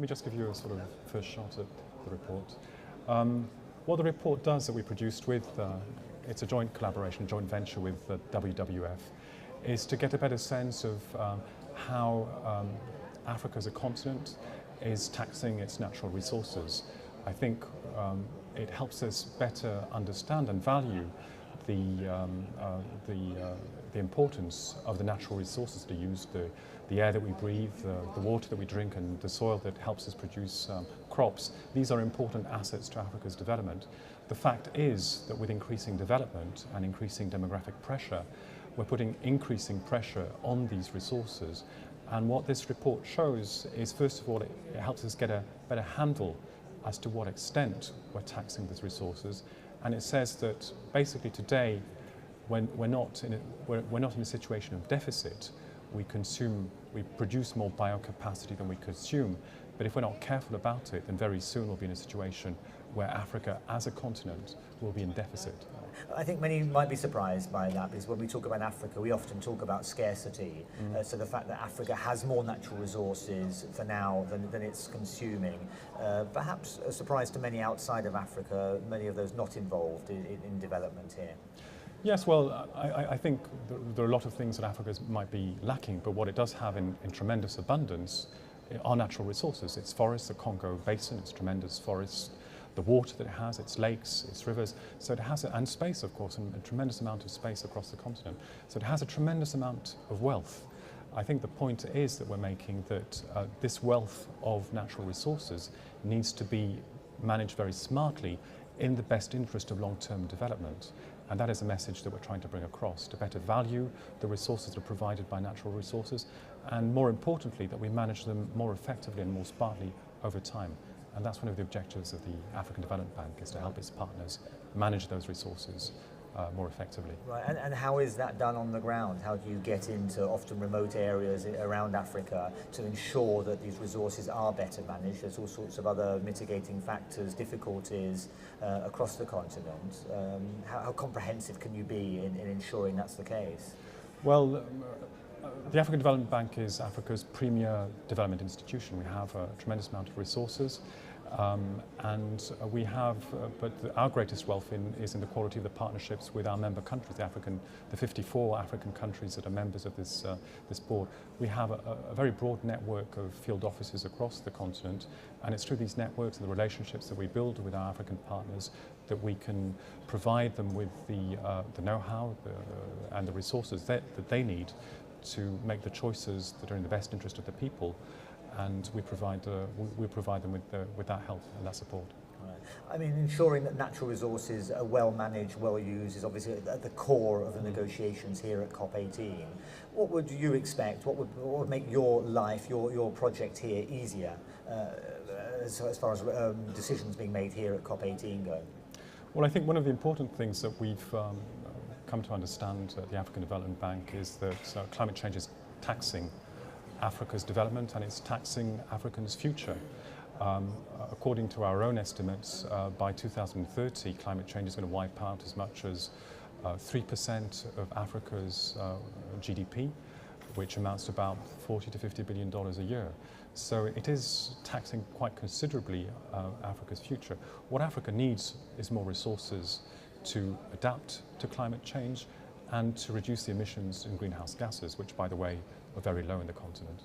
me just give you a sort of first shot at the report. What the report does that we produced with, it's a joint collaboration, joint venture with WWF, is to get a better sense of how Africa as a continent is taxing its natural resources. I think it helps us better understand and value the importance of the natural resources to use, the air that we breathe, the water that we drink, and the soil that helps us produce crops. These are important assets to Africa's development. The fact is that with increasing development and increasing demographic pressure, we're putting increasing pressure on these resources. And what this report shows is, first of all, it helps us get a better handle as to what extent we're taxing these resources. And it says that basically today, when we're not in a situation of deficit, we produce more biocapacity than we consume. But if we're not careful about it, then very soon we'll be in a situation where Africa as a continent will be in deficit. I think many might be surprised by that, because when we talk about Africa, we often talk about scarcity. So the fact that Africa has more natural resources for now than it's consuming, perhaps a surprise to many outside of Africa, many of those not involved in development here. Yes, well, I think there are a lot of things that Africa might be lacking, but what it does have in tremendous abundance are natural resources. Its forests, the Congo Basin, its tremendous forests, the water that it has, its lakes, its rivers. So it has, and space, of course, and a tremendous amount of space across the continent. So it has a tremendous amount of wealth. I think the point is that we're making that this wealth of natural resources needs to be managed very smartly in the best interest of long-term development. And that is a message that we're trying to bring across, to better value the resources that are provided by natural resources, and more importantly, that we manage them more effectively and more smartly over time. And that's one of the objectives of the African Development Bank, is to help its partners manage those resources more effectively. Right, and how is that done on the ground? How do you get into often remote areas around Africa to ensure that these resources are better managed? There's all sorts of other mitigating factors, difficulties across the continent. How comprehensive can you be in ensuring that's the case? Well, the African Development Bank is Africa's premier development institution. We have a tremendous amount of resources, and we have, but our greatest wealth is in the quality of the partnerships with our member countries, the 54 African countries that are members of this board. We have a very broad network of field offices across the continent, and it's through these networks and the relationships that we build with our African partners that we can provide them with the know-how and the resources that they need to make the choices that are in the best interest of the people, and we provide them with that help and that support. Right. I mean, ensuring that natural resources are well managed, well used, is obviously at the core of the negotiations here at COP18. What would you expect? What would make your life, your project here easier, as far as decisions being made here at COP18 go? Well, I think one of the important things that we've come to understand at the African Development Bank is that climate change is taxing Africa's development, and it's taxing Africans' future. According to our own estimates, by 2030, climate change is going to wipe out as much as 3% of Africa's GDP, which amounts to about $40 to $50 billion a year. So it is taxing quite considerably Africa's future. What Africa needs is more resources to adapt to climate change and to reduce the emissions in greenhouse gases, which, by the way, are very low in the continent.